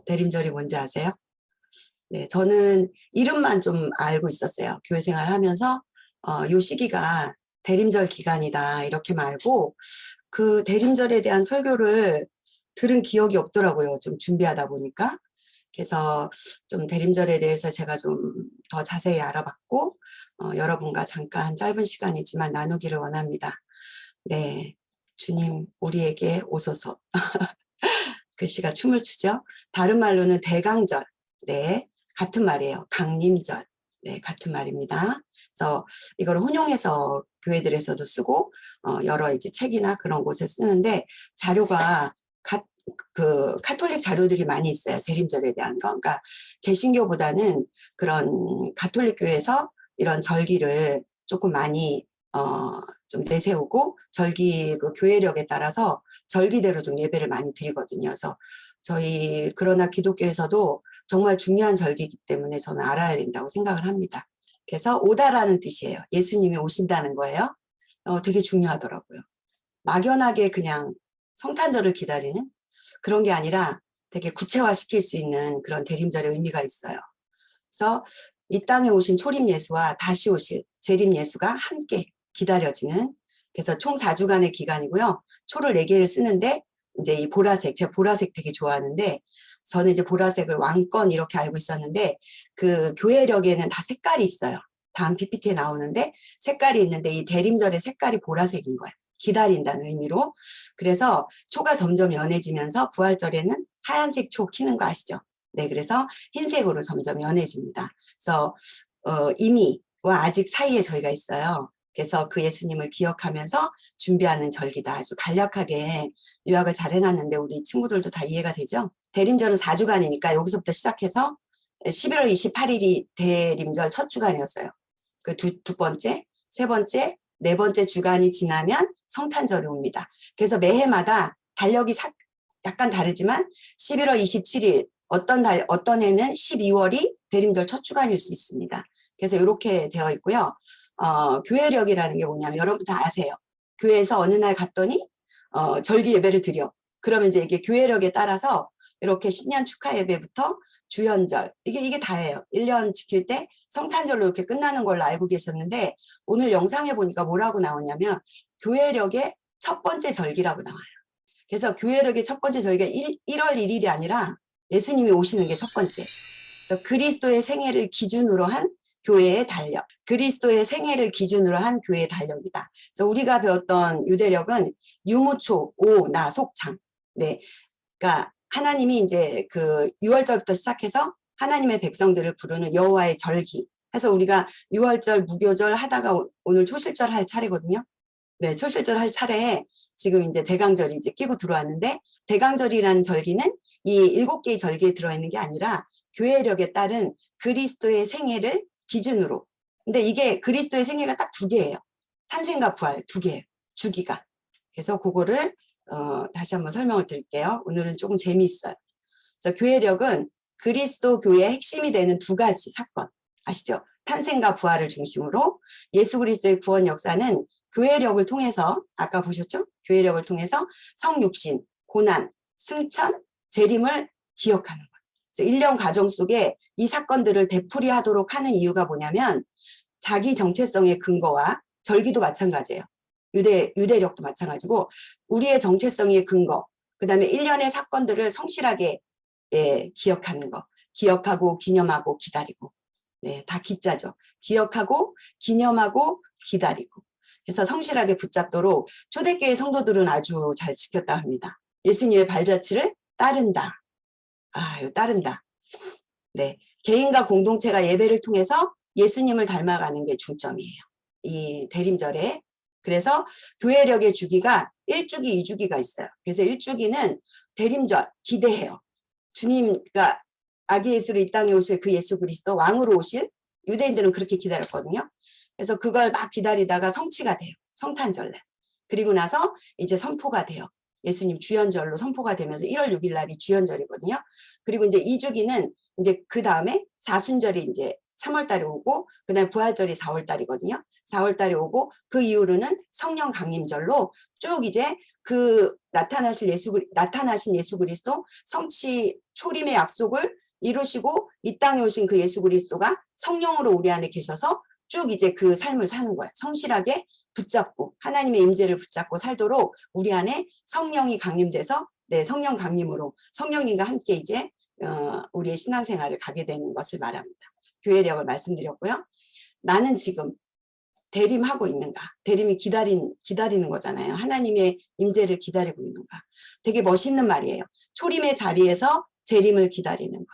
대림절이 뭔지 아세요? 네, 저는 이름만 좀 알고 있었어요. 교회 생활 하면서, 요 시기가 대림절 기간이다, 이렇게만 알고, 그 대림절에 대한 설교를 들은 기억이 없더라고요. 좀 준비하다 보니까. 그래서 좀 대림절에 대해서 제가 좀 더 자세히 알아봤고, 여러분과 잠깐 짧은 시간이지만 나누기를 원합니다. 네. 주님, 우리에게 오소서. 글씨가 춤을 추죠. 다른 말로는 대강절. 네. 같은 말이에요. 강림절. 네. 같은 말입니다. 그래서 이걸 혼용해서 교회들에서도 쓰고, 여러 이제 책이나 그런 곳에 쓰는데, 자료가 그 카톨릭 자료들이 많이 있어요. 대림절에 대한 거. 그러니까 개신교보다는 그런 가톨릭 교회에서 이런 절기를 조금 많이 좀 내세우고 절기 그 교회력에 따라서 절기대로 좀 예배를 많이 드리거든요. 그래서 저희 그러나 기독교에서도 정말 중요한 절기이기 때문에 저는 알아야 된다고 생각을 합니다. 그래서 오다라는 뜻이에요. 예수님이 오신다는 거예요. 되게 중요하더라고요. 막연하게 그냥 성탄절을 기다리는 그런 게 아니라 되게 구체화시킬 수 있는 그런 대림절의 의미가 있어요. 그래서 이 땅에 오신 초림 예수와 다시 오실 재림 예수가 함께 기다려지는, 그래서 총 4주간의 기간이고요. 초를 4개를 쓰는데 이제 이 보라색, 제가 보라색 되게 좋아하는데 저는 이제 보라색을 왕권 이렇게 알고 있었는데 그 교회력에는 다 색깔이 있어요. 다음 PPT에 나오는데 색깔이 있는데 이 대림절의 색깔이 보라색인 거예요. 기다린다는 의미로. 그래서 초가 점점 연해지면서 부활절에는 하얀색 초 키는 거 아시죠? 네, 그래서 흰색으로 점점 연해집니다. 그래서 이미와 아직 사이에 저희가 있어요. 그래서 그 예수님을 기억하면서 준비하는 절기다. 아주 간략하게 요약을 잘 해놨는데 우리 친구들도 다 이해가 되죠? 대림절은 4주간이니까 여기서부터 시작해서 11월 28일이 대림절 첫 주간이었어요. 그 두 번째, 세 번째, 네 번째 주간이 지나면 성탄절이 옵니다. 그래서 매해마다 달력이 약간 다르지만 11월 27일, 어떤 해는 12월이 대림절 첫 주간일 수 있습니다. 그래서 이렇게 되어 있고요. 교회력이라는 게 뭐냐면 여러분 다 아세요. 교회에서 어느 날 갔더니 절기 예배를 드려. 그러면 이제 이게 교회력에 따라서 이렇게 신년 축하 예배부터 주연절, 이게 다예요. 1년 지킬 때 성탄절로 이렇게 끝나는 걸로 알고 계셨는데 오늘 영상에 보니까 뭐라고 나오냐면 교회력의 첫 번째 절기라고 나와요. 그래서 교회력의 첫 번째 절기가 1월 1일이 아니라 예수님이 오시는 게 첫 번째. 그리스도의 생애를 기준으로 한 교회의 달력, 그리스도의 생애를 기준으로 한 교회의 달력이다. 그래서 우리가 배웠던 유대력은 유무초, 오, 나, 속창. 네, 그러니까 하나님이 이제 그 6월절부터 시작해서 하나님의 백성들을 부르는 여호와의 절기. 해서 우리가 6월절, 무교절 하다가 오늘 초실절 할 차례거든요. 네, 초실절 할 차례에 지금 이제 대강절이 이제 끼고 들어왔는데 대강절이라는 절기는 이 7개의 절기에 들어있는 게 아니라 교회력에 따른 그리스도의 생애를 기준으로. 근데 이게 그리스도의 생애가 딱 2개예요. 탄생과 부활 2개예요. 주기가. 그래서 그거를 다시 한번 설명을 드릴게요. 오늘은 조금 재미있어요. 그래서 교회력은 그리스도 교회의 핵심이 되는 2가지 사건 아시죠? 탄생과 부활을 중심으로 예수 그리스도의 구원 역사는 교회력을 통해서 아까 보셨죠? 교회력을 통해서 성육신, 고난, 승천, 재림을 기억하는 거예요. 그래서 1년 과정 속에 이 사건들을 되풀이하도록 하는 이유가 뭐냐면 자기 정체성의 근거와 절기도 마찬가지예요. 유대력도 마찬가지고 우리의 정체성의 근거, 그 다음에 1년의 사건들을 성실하게 기억하는 거. 기억하고 기념하고 기다리고. 네, 다 기자죠. 기억하고 기념하고 기다리고. 그래서 성실하게 붙잡도록 초대교회 성도들은 아주 잘 지켰다 합니다. 예수님의 발자취를 따른다. 이거 따른다. 네, 개인과 공동체가 예배를 통해서 예수님을 닮아가는 게 중점이에요. 이 대림절에. 그래서 교회력의 주기가 1주기, 2주기가 있어요. 그래서 1주기는 대림절 기대해요. 주님과 아기 예수로 이 땅에 오실 그 예수 그리스도 왕으로 오실 유대인들은 그렇게 기다렸거든요. 그래서 그걸 막 기다리다가 성취가 돼요. 성탄절날. 그리고 나서 이제 선포가 돼요. 예수님 주연절로 선포가 되면서 1월 6일 날이 주연절이거든요. 그리고 이제 2주기는 이제 그 다음에 사순절이 이제 3월 달에 오고 그다음에 부활절이 4월 달이거든요. 4월 달에 오고 그 이후로는 성령 강림절로 쭉 이제 그 나타나신 예수 그리스도 성취 초림의 약속을 이루시고 이 땅에 오신 그 예수 그리스도가 성령으로 우리 안에 계셔서 쭉 이제 그 삶을 사는 거예요. 성실하게 붙잡고 하나님의 임재를 붙잡고 살도록 우리 안에 성령이 강림돼서 성령 강림으로 성령님과 함께 이제 우리의 신앙생활을 가게 되는 것을 말합니다. 교회력을 말씀드렸고요. 나는 지금 대림하고 있는가? 대림이 기다리는 거잖아요. 하나님의 임재를 기다리고 있는가? 되게 멋있는 말이에요. 초림의 자리에서 재림을 기다리는 것.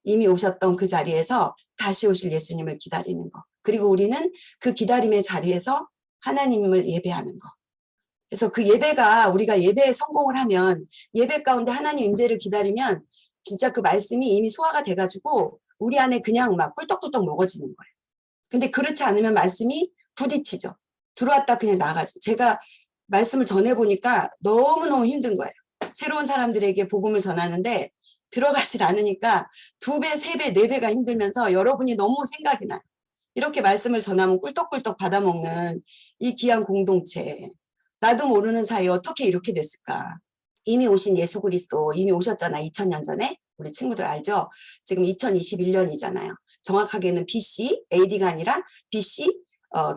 이미 오셨던 그 자리에서 다시 오실 예수님을 기다리는 것. 그리고 우리는 그 기다림의 자리에서 하나님을 예배하는 것. 그래서 그 예배가 우리가 예배에 성공을 하면 예배 가운데 하나님 임재를 기다리면 진짜 그 말씀이 이미 소화가 돼가지고 우리 안에 그냥 막 꿀떡꿀떡 먹어지는 거예요. 근데 그렇지 않으면 말씀이 부딪히죠. 들어왔다 그냥 나가죠. 제가 말씀을 전해보니까 너무너무 힘든 거예요. 새로운 사람들에게 복음을 전하는데 들어가질 않으니까 2배, 3배, 4배가 힘들면서 여러분이 너무 생각이 나요. 이렇게 말씀을 전하면 꿀떡꿀떡 받아먹는 이 귀한 공동체. 나도 모르는 사이에 어떻게 이렇게 됐을까. 이미 오신 예수 그리스도 이미 오셨잖아. 2000년 전에. 우리 친구들 알죠? 지금 2021년이잖아요. 정확하게는 BC, AD가 아니라 BC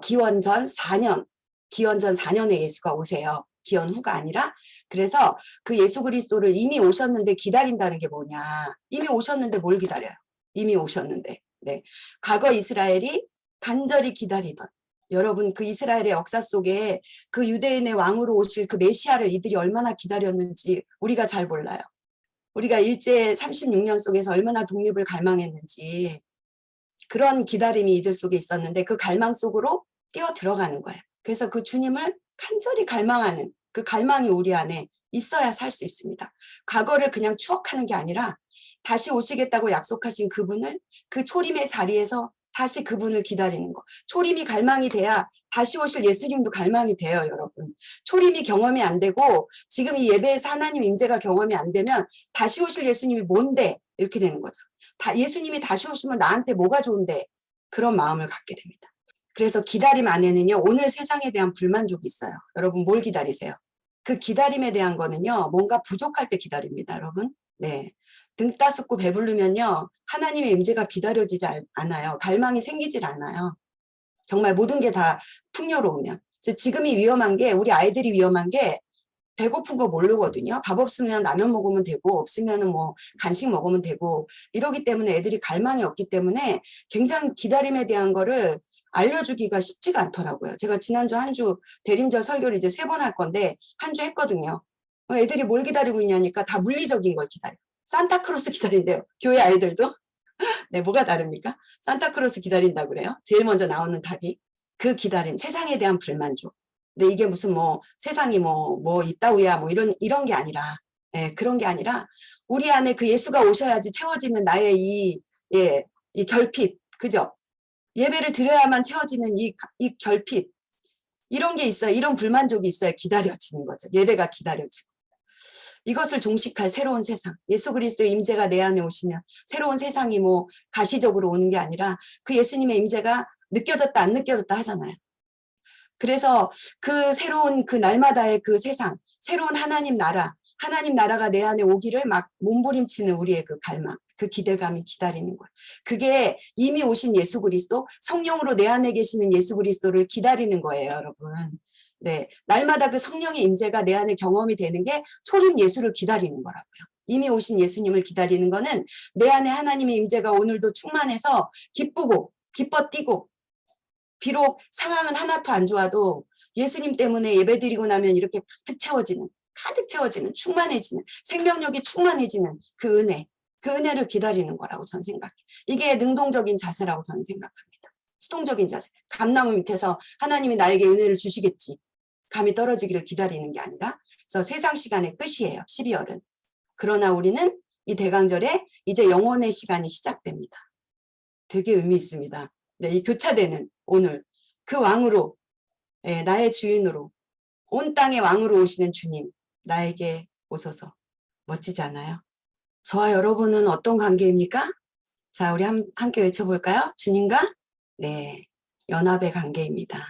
기원전 4년, 기원전 4년에 예수가 오세요. 기원 후가 아니라. 그래서 그 예수 그리스도를 이미 오셨는데 기다린다는 게 뭐냐. 이미 오셨는데 뭘 기다려요? 이미 오셨는데. 네. 과거 이스라엘이 간절히 기다리던 여러분 그 이스라엘의 역사 속에 그 유대인의 왕으로 오실 그 메시아를 이들이 얼마나 기다렸는지 우리가 잘 몰라요. 우리가 일제 36년 속에서 얼마나 독립을 갈망했는지 그런 기다림이 이들 속에 있었는데 그 갈망 속으로 뛰어 들어가는 거예요. 그래서 그 주님을 간절히 갈망하는 그 갈망이 우리 안에 있어야 살 수 있습니다. 과거를 그냥 추억하는 게 아니라 다시 오시겠다고 약속하신 그분을 그 초림의 자리에서 다시 그분을 기다리는 거. 초림이 갈망이 돼야 다시 오실 예수님도 갈망이 돼요, 여러분. 초림이 경험이 안 되고 지금 이 예배에서 하나님 임재가 경험이 안 되면 다시 오실 예수님이 뭔데? 이렇게 되는 거죠. 예수님이 다시 오시면 나한테 뭐가 좋은데? 그런 마음을 갖게 됩니다. 그래서 기다림 안에는요, 오늘 세상에 대한 불만족이 있어요. 여러분 뭘 기다리세요? 그 기다림에 대한 거는요, 뭔가 부족할 때 기다립니다, 여러분. 네. 등 따숩고 배부르면요, 하나님의 임재가 기다려지지 않아요. 갈망이 생기질 않아요. 정말 모든 게 다 풍요로우면. 그래서 지금이 위험한 게, 우리 아이들이 위험한 게, 배고픈 거 모르거든요. 밥 없으면 라면 먹으면 되고, 없으면 뭐 간식 먹으면 되고, 이러기 때문에 애들이 갈망이 없기 때문에 굉장히 기다림에 대한 거를 알려주기가 쉽지가 않더라고요. 제가 지난주 한 주 대림절 설교를 이제 3번 할 건데, 한 주 했거든요. 애들이 뭘 기다리고 있냐니까 다 물리적인 걸 기다려요. 산타크로스 기다린대요. 교회 아이들도. 네, 뭐가 다릅니까? 산타크로스 기다린다고 그래요. 제일 먼저 나오는 답이. 그 기다림, 세상에 대한 불만족. 근데 이게 무슨 뭐 세상이 뭐 있다우야 뭐 이런 게 아니라, 예, 그런 게 아니라 우리 안에 그 예수가 오셔야지 채워지는 나의 이 결핍, 그죠? 예배를 드려야만 채워지는 이 결핍. 이런 게 있어요. 이런 불만족이 있어야 기다려지는 거죠. 예배가 기다려지고. 이것을 종식할 새로운 세상. 예수 그리스도의 임재가 내 안에 오시면 새로운 세상이 뭐 가시적으로 오는 게 아니라 그 예수님의 임재가 느껴졌다 안 느껴졌다 하잖아요. 그래서 그 새로운 그 날마다의 그 세상, 새로운 하나님 나라가 내 안에 오기를 막 몸부림치는 우리의 그 갈망, 그 기대감이 기다리는 거예요. 그게 이미 오신 예수 그리스도, 성령으로 내 안에 계시는 예수 그리스도를 기다리는 거예요, 여러분. 네, 날마다 그 성령의 임재가 내 안에 경험이 되는 게 초림 예수를 기다리는 거라고요. 이미 오신 예수님을 기다리는 거는 내 안에 하나님의 임재가 오늘도 충만해서 기쁘고 기뻐 뛰고 비록 상황은 하나도 안 좋아도 예수님 때문에 예배드리고 나면 이렇게 가득 채워지는 충만해지는 생명력이 충만해지는 그 은혜를 기다리는 거라고 저는 생각해요. 이게 능동적인 자세라고 저는 생각합니다. 수동적인 자세. 감나무 밑에서 하나님이 나에게 은혜를 주시겠지. 감이 떨어지기를 기다리는 게 아니라 그래서 세상 시간의 끝이에요. 12월은. 그러나 우리는 이 대강절에 이제 영혼의 시간이 시작됩니다. 되게 의미 있습니다. 네, 이 교차되는 오늘 그 왕으로 나의 주인으로 온 땅의 왕으로 오시는 주님 나에게 오소서. 멋지지 않아요? 저와 여러분은 어떤 관계입니까? 자, 우리 함께 외쳐볼까요? 주님과 네, 연합의 관계입니다.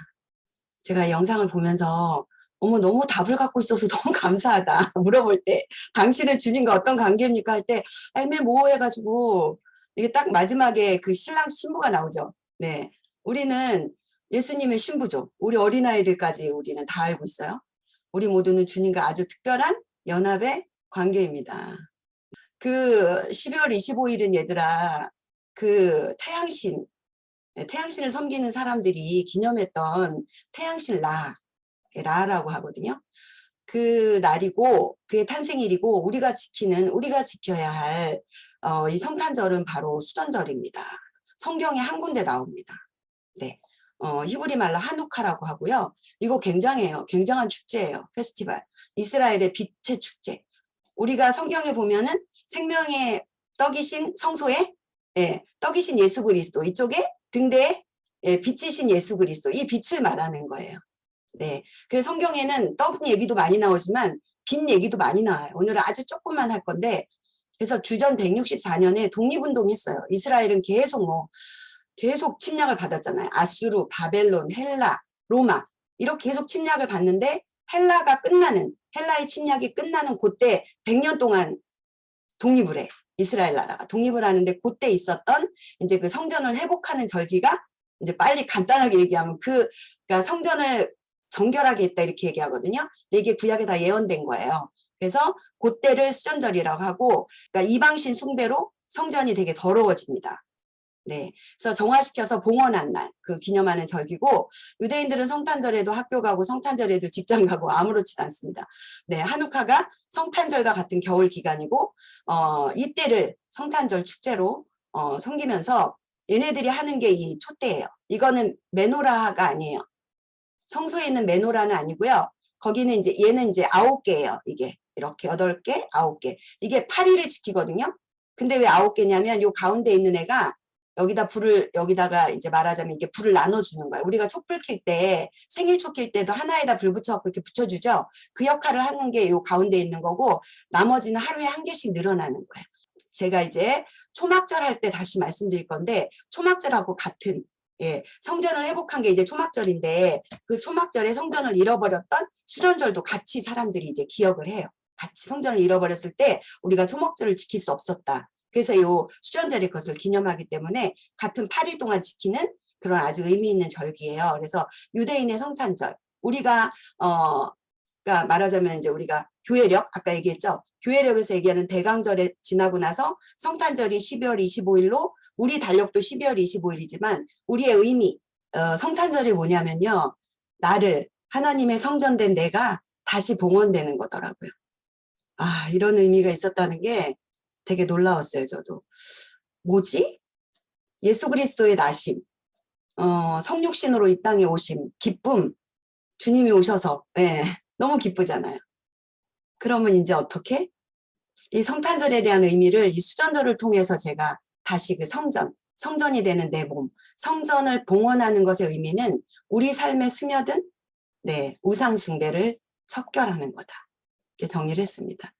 제가 영상을 보면서 어머, 너무 답을 갖고 있어서 너무 감사하다. 물어볼 때, 당신은 주님과 어떤 관계입니까? 할 때, 애매모호해가지고, 이게 딱 마지막에 그 신랑 신부가 나오죠. 네. 우리는 예수님의 신부죠. 우리 어린아이들까지 우리는 다 알고 있어요. 우리 모두는 주님과 아주 특별한 연합의 관계입니다. 그 12월 25일은 얘들아, 그 태양신, 태양신을 섬기는 사람들이 기념했던 태양신 라라고 하거든요. 그 날이고 그의 탄생일이고 우리가 지켜야 할 이 성탄절은 바로 수전절입니다. 성경에 한 군데 나옵니다. 네. 히브리 말로 하누카라고 하고요. 이거 굉장한 축제예요. 페스티벌. 이스라엘의 빛의 축제. 우리가 성경에 보면은 생명의 떡이신 성소에 떡이신 예수 그리스도, 이쪽에 등대에 빛이신 예수 그리스도, 이 빛을 말하는 거예요. 네. 그래서 성경에는 떡 얘기도 많이 나오지만 빛 얘기도 많이 나와요. 오늘은 아주 조금만 할 건데, 그래서 주전 164년에 독립운동했어요. 이스라엘은 계속 침략을 받았잖아요. 아수르, 바벨론, 헬라, 로마 이렇게 계속 침략을 받는데 헬라의 침략이 끝나는 그때 100년 동안 독립을 해. 이스라엘 나라가 독립을 하는데 그때 있었던 이제 그 성전을 회복하는 절기가 이제 빨리 간단하게 얘기하면 그러니까 성전을 정결하게 했다 이렇게 얘기하거든요. 근데 이게 구약에 다 예언된 거예요. 그래서 그때를 수전절이라고 하고, 그러니까 이방신 숭배로 성전이 되게 더러워집니다. 네. 그래서 정화시켜서 봉헌한 날, 그 기념하는 절기고, 유대인들은 성탄절에도 학교 가고 성탄절에도 직장 가고 아무렇지도 않습니다. 네. 하누카가 성탄절과 같은 겨울 기간이고, 이때를 성탄절 축제로, 섬기면서 얘네들이 하는 게 이 촛대예요. 이거는 메노라가 아니에요. 성소에 있는 메노라는 아니고요. 거기는 이제, 얘는 이제 9개예요. 이게. 이렇게 8개, 9개. 이게 8일을 지키거든요. 근데 왜 9개냐면, 요 가운데 있는 애가 여기다가 이제 말하자면 이게 불을 나눠주는 거예요. 우리가 촛불 켤 때, 생일 촛 켤 때도 하나에다 불 붙여갖고 이렇게 붙여주죠. 그 역할을 하는 게 요 가운데 있는 거고, 나머지는 하루에 한 개씩 늘어나는 거예요. 제가 이제 초막절 할 때 다시 말씀드릴 건데, 초막절하고 같은, 성전을 회복한 게 이제 초막절인데, 그 초막절에 성전을 잃어버렸던 수전절도 같이 사람들이 이제 기억을 해요. 같이 성전을 잃어버렸을 때 우리가 초막절을 지킬 수 없었다. 그래서 요 수전절의 것을 기념하기 때문에 같은 8일 동안 지키는 그런 아주 의미 있는 절기예요. 그래서 유대인의 성탄절, 우리가 그러니까 말하자면 이제 우리가 교회력, 아까 얘기했죠. 교회력에서 얘기하는 대강절에 지나고 나서 성탄절이 12월 25일로 우리 달력도 12월 25일이지만 우리의 의미, 성탄절이 뭐냐면요. 나를 하나님의 성전된 내가 다시 봉헌되는 거더라고요. 아, 이런 의미가 있었다는 게 되게 놀라웠어요, 저도. 뭐지? 예수 그리스도의 나심, 성육신으로 이 땅에 오심, 기쁨, 주님이 오셔서, 너무 기쁘잖아요. 그러면 이제 어떻게? 이 성탄절에 대한 의미를 이 수전절을 통해서 제가 다시 그 성전이 되는 내 몸, 성전을 봉헌하는 것의 의미는 우리 삶에 스며든, 우상 숭배를 척결하는 거다. 이렇게 정리를 했습니다.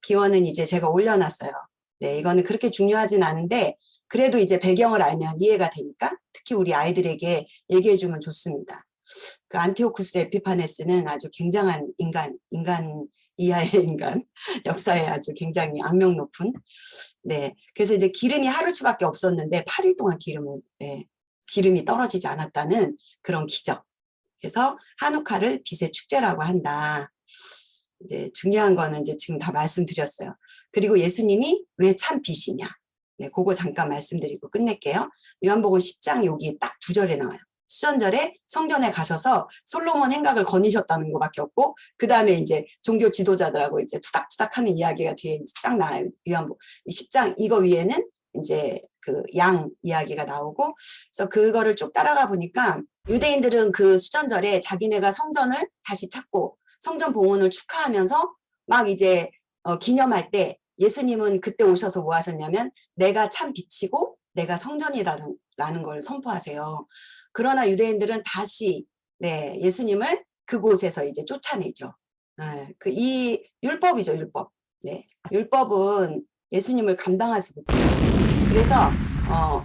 기원은 이제 제가 올려놨어요. 네, 이거는 그렇게 중요하진 않은데 그래도 이제 배경을 알면 이해가 되니까 특히 우리 아이들에게 얘기해주면 좋습니다. 그 안티오쿠스 에피파네스는 아주 굉장한 인간 이하의 인간, 역사에 아주 굉장히 악명 높은. 네, 그래서 이제 기름이 하루치밖에 없었는데 8일 동안 기름이 떨어지지 않았다는 그런 기적. 그래서 하누카를 빛의 축제라고 한다. 이제 중요한 거는 이제 지금 다 말씀드렸어요. 그리고 예수님이 왜 참 빛이냐. 네, 그거 잠깐 말씀드리고 끝낼게요. 요한복음 10장 여기 딱 2절에 나와요. 수전절에 성전에 가셔서 솔로몬 행각을 거니셨다는 것밖에 없고, 그 다음에 이제 종교 지도자들하고 이제 투닥투닥 하는 이야기가 뒤에 쫙 나와요. 요한복음 10장 이거 위에는 이제 그 양 이야기가 나오고, 그래서 그거를 쭉 따라가 보니까 유대인들은 그 수전절에 자기네가 성전을 다시 찾고 성전 봉헌을 축하하면서 막 이제 기념할 때 예수님은 그때 오셔서 뭐 하셨냐면 내가 참 빛이고 내가 성전이다라는 걸 선포하세요. 그러나 유대인들은 다시 예수님을 그곳에서 이제 쫓아내죠. 이 율법이죠, 율법. 율법은 예수님을 감당하지 못해요. 그래서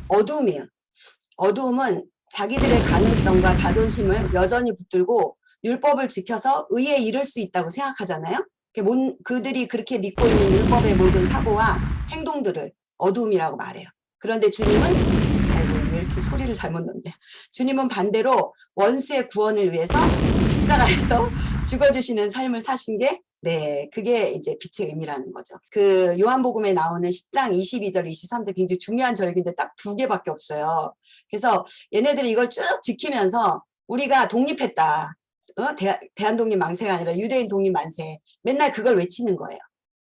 어두움이에요. 어두움은 자기들의 가능성과 자존심을 여전히 붙들고 율법을 지켜서 의에 이를 수 있다고 생각하잖아요. 그들이 그렇게 믿고 있는 율법의 모든 사고와 행동들을 어두움이라고 말해요. 그런데 주님은, 아이고 왜 이렇게 소리를 잘못 넣네. 주님은 반대로 원수의 구원을 위해서 십자가에서 죽어주시는 삶을 사신 게, 네, 그게 이제 빛의 의미라는 거죠. 그 요한복음에 나오는 10장 22절, 23절 굉장히 중요한 절기인데 딱 2개밖에 없어요. 그래서 얘네들이 이걸 쭉 지키면서 우리가 독립했다. 대한독립 만세가 아니라 유대인 독립 만세. 맨날 그걸 외치는 거예요.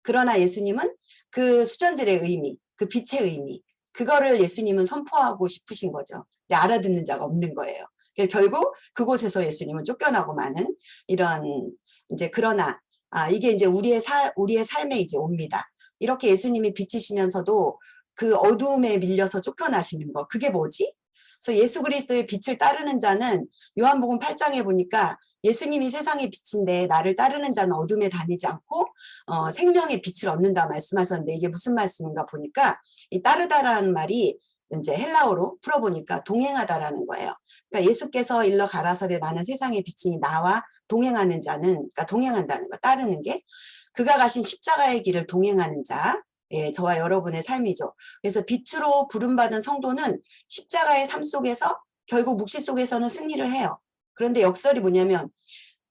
그러나 예수님은 그 수전절의 의미, 그 빛의 의미, 그거를 예수님은 선포하고 싶으신 거죠. 근데 알아듣는 자가 없는 거예요. 결국 그곳에서 예수님은 쫓겨나고 마는 이런, 이제 그러나 이게 이제 우리의 삶에 이제 옵니다. 이렇게 예수님이 비치시면서도 그 어두움에 밀려서 쫓겨나시는 거, 그게 뭐지? 그래서 예수 그리스도의 빛을 따르는 자는 요한복음 8장에 보니까 예수님이 세상의 빛인데 나를 따르는 자는 어둠에 다니지 않고 생명의 빛을 얻는다 말씀하셨는데, 이게 무슨 말씀인가 보니까 이 따르다라는 말이 이제 헬라어로 풀어보니까 동행하다라는 거예요. 그러니까 예수께서 일러 가라사대 나는 세상의 빛이니 나와 동행하는 자는, 그러니까 동행한다는 거, 따르는 게 그가 가신 십자가의 길을 동행하는 자, 예, 저와 여러분의 삶이죠. 그래서 빛으로 부름받은 성도는 십자가의 삶 속에서 결국 묵시 속에서는 승리를 해요. 그런데 역설이 뭐냐면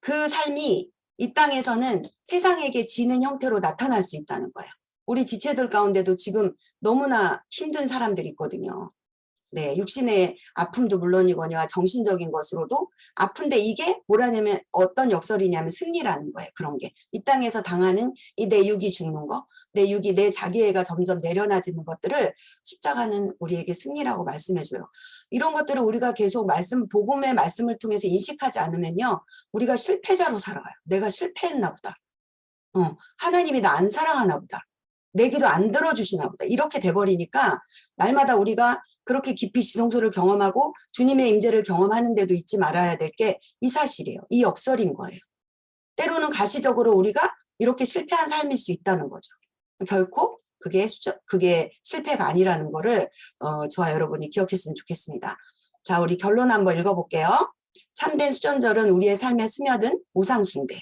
그 삶이 이 땅에서는 세상에게 지는 형태로 나타날 수 있다는 거예요. 우리 지체들 가운데도 지금 너무나 힘든 사람들이 있거든요. 네, 육신의 아픔도 물론이거니와 정신적인 것으로도 아픈데, 이게 뭐라냐면 어떤 역설이냐면 승리라는 거예요. 그런 게 이 땅에서 당하는 이 내 육이 죽는 거, 내 육이, 내 자기애가 점점 내려놔지는 것들을 십자가는 우리에게 승리라고 말씀해줘요. 이런 것들을 우리가 계속 복음의 말씀을 통해서 인식하지 않으면요, 우리가 실패자로 살아가요. 내가 실패했나 보다. 하나님이 나 안 사랑하나 보다. 내 기도 안 들어주시나 보다. 이렇게 돼버리니까 날마다 우리가 그렇게 깊이 지성소를 경험하고 주님의 임재를 경험하는데도 잊지 말아야 될 게 이 사실이에요. 이 역설인 거예요. 때로는 가시적으로 우리가 이렇게 실패한 삶일 수 있다는 거죠. 결코 그게 실패가 아니라는 거를 저와 여러분이 기억했으면 좋겠습니다. 자, 우리 결론 한번 읽어볼게요. 참된 수전절은 우리의 삶에 스며든 우상숭배,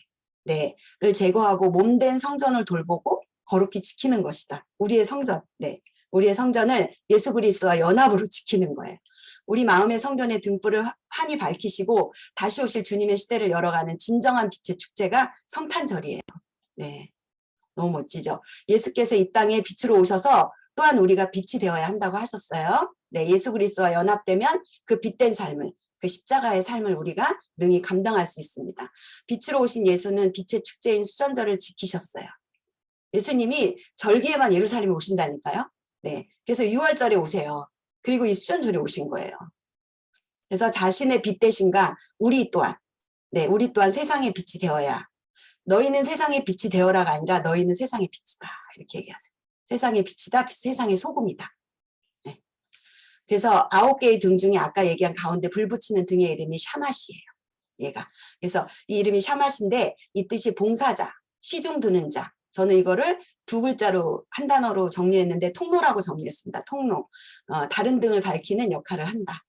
를 제거하고 몸된 성전을 돌보고 거룩히 지키는 것이다. 우리의 성전, 우리의 성전을 예수 그리스도와 연합으로 지키는 거예요. 우리 마음의 성전의 등불을 환히 밝히시고 다시 오실 주님의 시대를 열어가는 진정한 빛의 축제가 성탄절이에요. 네, 너무 멋지죠. 예수께서 이 땅에 빛으로 오셔서 또한 우리가 빛이 되어야 한다고 하셨어요. 네, 예수 그리스도와 연합되면 그 빛된 삶을, 그 십자가의 삶을 우리가 능히 감당할 수 있습니다. 빛으로 오신 예수는 빛의 축제인 수전절을 지키셨어요. 예수님이 절기에만 예루살렘에 오신다니까요. 네, 그래서 6월절에 오세요. 그리고 이 수전절에 오신 거예요. 그래서 자신의 빛 대신과 우리 또한 세상의 빛이 되어야, 너희는 세상의 빛이 되어라가 아니라 너희는 세상의 빛이다, 이렇게 얘기하세요. 세상의 빛이다, 세상의 소금이다. 네. 그래서 9개의 등 중에 아까 얘기한 가운데 불 붙이는 등의 이름이 샤맛이에요. 얘가. 그래서 이 이름이 샤맛인데 이 뜻이 봉사자, 시중 드는 자. 저는 이거를 2글자로 한 단어로 정리했는데 통로라고 정리했습니다. 통로. 다른 등을 밝히는 역할을 한다.